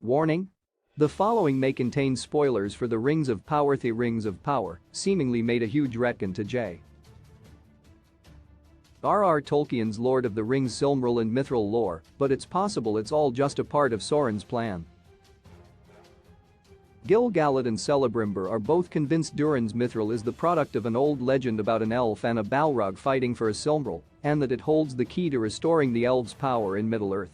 Warning: the following may contain spoilers for the Rings of Power. The Rings of Power seemingly made a huge retcon to J.R.R. Tolkien's Lord of the Rings Silmaril and Mithril lore, but it's possible it's all just a part of Sauron's plan. Gil-galad and Celebrimbor are both convinced Durin's Mithril is the product of an old legend about an elf and a Balrog fighting for a Silmaril, and that it holds the key to restoring the elves' power in Middle-earth.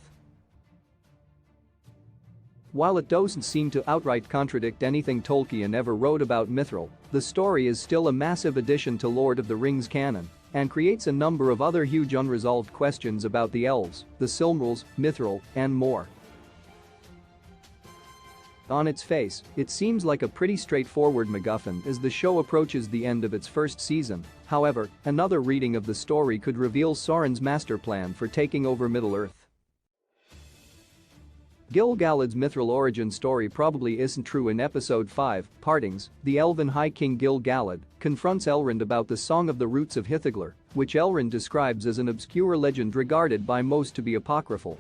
While it doesn't seem to outright contradict anything Tolkien ever wrote about Mithril, the story is still a massive addition to Lord of the Rings canon and creates a number of other huge unresolved questions about the elves, the Silmarils, Mithril, and more. On its face, it seems like a pretty straightforward MacGuffin as the show approaches the end of its first season. However, another reading of the story could reveal Sauron's master plan for taking over Middle-earth. Gil-galad's Mithril origin story probably isn't true. In Episode 5, Partings, the Elven High King Gil-galad confronts Elrond about the Song of the Roots of Hithaglar, which Elrond describes as an obscure legend regarded by most to be apocryphal.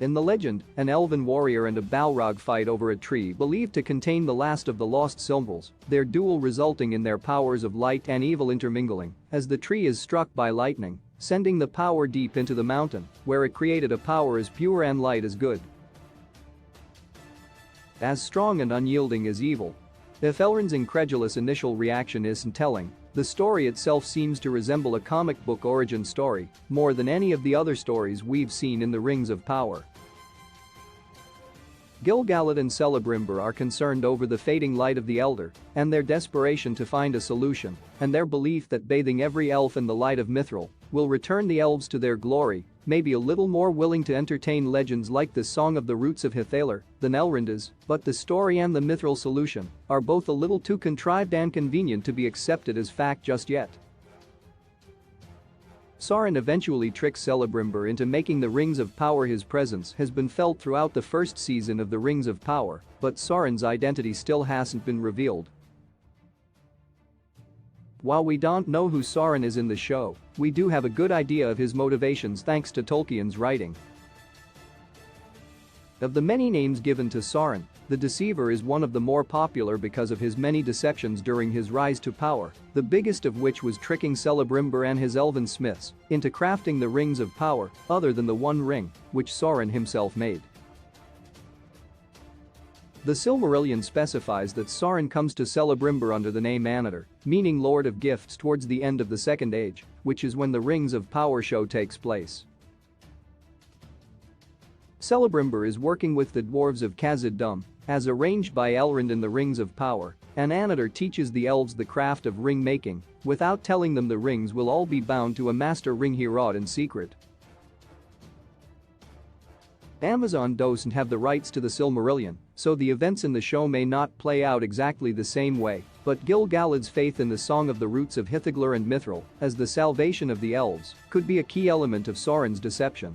In the legend, an elven warrior and a Balrog fight over a tree believed to contain the last of the lost Silmarils, their duel resulting in their powers of light and evil intermingling, as the tree is struck by lightning, sending the power deep into the mountain, where it created a power as pure and light as good, as strong and unyielding as evil. If Elrond's incredulous initial reaction isn't telling, the story itself seems to resemble a comic book origin story more than any of the other stories we've seen in the Rings of Power. Gil-galad and Celebrimbor are concerned over the fading light of the Elder and their desperation to find a solution, and their belief that bathing every elf in the light of Mithril will return the elves to their glory, may be a little more willing to entertain legends like the Song of the Roots of Hithaglar than Elrond is, but the story and the Mithril solution are both a little too contrived and convenient to be accepted as fact just yet. Sauron eventually tricks Celebrimbor into making the Rings of Power. His presence has been felt throughout the first season of the Rings of Power, but Sauron's identity still hasn't been revealed. While we don't know who Sauron is in the show, we do have a good idea of his motivations thanks to Tolkien's writing. Of the many names given to Sauron, the Deceiver is one of the more popular because of his many deceptions during his rise to power, the biggest of which was tricking Celebrimbor and his elven smiths into crafting the Rings of Power other than the One Ring, which Sauron himself made. The Silmarillion specifies that Sauron comes to Celebrimbor under the name Annatar, meaning Lord of Gifts, towards the end of the Second Age, which is when the Rings of Power show takes place. Celebrimbor is working with the dwarves of Khazad-dûm, as arranged by Elrond in the Rings of Power, and Annatar teaches the elves the craft of ring making without telling them the rings will all be bound to a master ring he wrought in secret. Amazon doesn't have the rights to the Silmarillion, so the events in the show may not play out exactly the same way, but Gil-galad's faith in the Song of the Roots of Hithaglar and Mithril as the salvation of the elves could be a key element of Sauron's deception.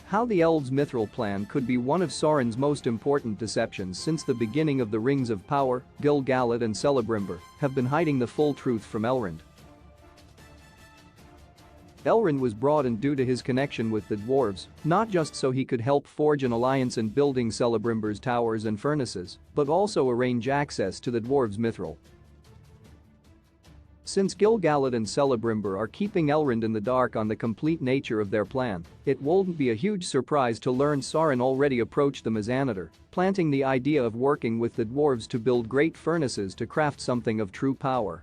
How the elves' Mithril plan could be one of Sauron's most important deceptions since the beginning of the Rings of Power. Gil-galad and Celebrimbor have been hiding the full truth from Elrond. Elrond was brought in due to his connection with the dwarves, not just so he could help forge an alliance in building Celebrimbor's towers and furnaces, but also arrange access to the dwarves' Mithril. Since Gil-galad and Celebrimbor are keeping Elrond in the dark on the complete nature of their plan, it won't be a huge surprise to learn Sauron already approached them as Annatar, planting the idea of working with the dwarves to build great furnaces to craft something of true power.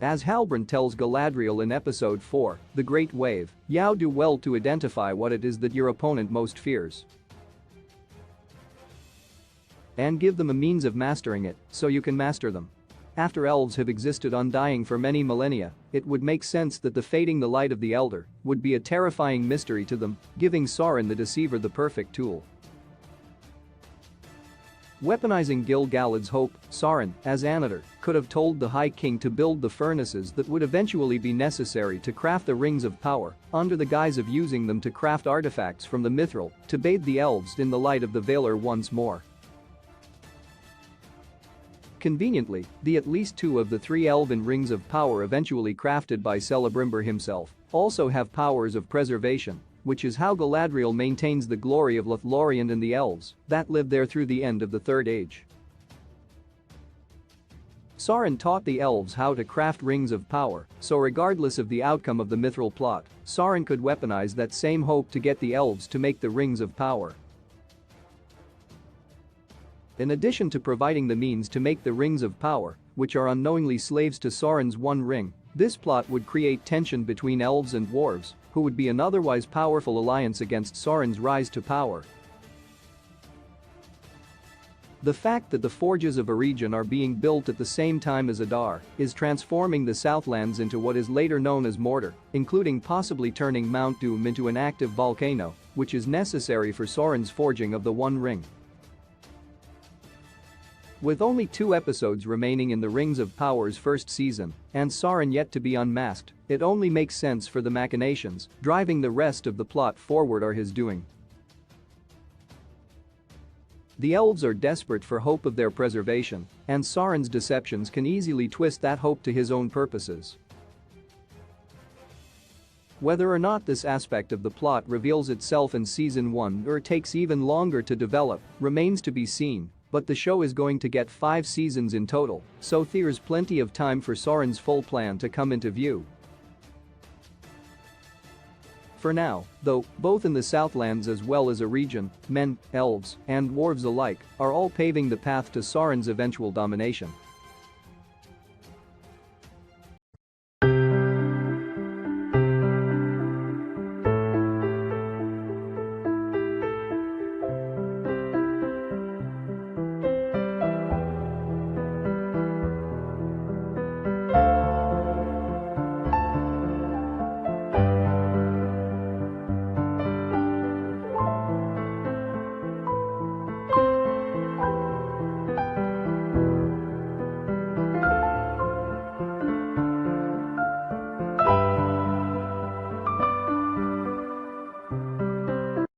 As Halbrand tells Galadriel in Episode 4, The Great Wave, "You do well to identify what it is that your opponent most fears, and give them a means of mastering it, so you can master them." After elves have existed undying for many millennia, it would make sense that the fading the light of the Elder would be a terrifying mystery to them, giving Sauron the Deceiver the perfect tool. Weaponizing Gil-galad's hope, Sauron, as Annatar, could have told the High King to build the furnaces that would eventually be necessary to craft the Rings of Power, under the guise of using them to craft artifacts from the Mithril to bathe the elves in the light of the Valar once more. Conveniently, the at least 2 of the 3 elven rings of power eventually crafted by Celebrimbor himself also have powers of preservation, which is how Galadriel maintains the glory of Lothlorien and the elves that lived there through the end of the Third Age. Sauron taught the elves how to craft rings of power, so regardless of the outcome of the Mithril plot, Sauron could weaponize that same hope to get the elves to make the rings of power. In addition to providing the means to make the rings of power, which are unknowingly slaves to Sauron's One Ring, this plot would create tension between elves and dwarves, who would be an otherwise powerful alliance against Sauron's rise to power. The fact that the forges of a region are being built at the same time as Adar is transforming the Southlands into what is later known as Mordor, including possibly turning Mount Doom into an active volcano, which is necessary for Sauron's forging of the One Ring. With only 2 episodes remaining in the Rings of Power's first season and Sauron yet to be unmasked, it only makes sense for the machinations driving the rest of the plot forward are his doing. The elves are desperate for hope of their preservation, and Sauron's deceptions can easily twist that hope to his own purposes. Whether or not this aspect of the plot reveals itself in Season 1 or takes even longer to develop remains to be seen, but the show is going to get 5 seasons in total, so there's plenty of time for Sauron's full plan to come into view. For now, though, both in the Southlands as well as a region, men, elves, and dwarves alike are all paving the path to Sauron's eventual domination.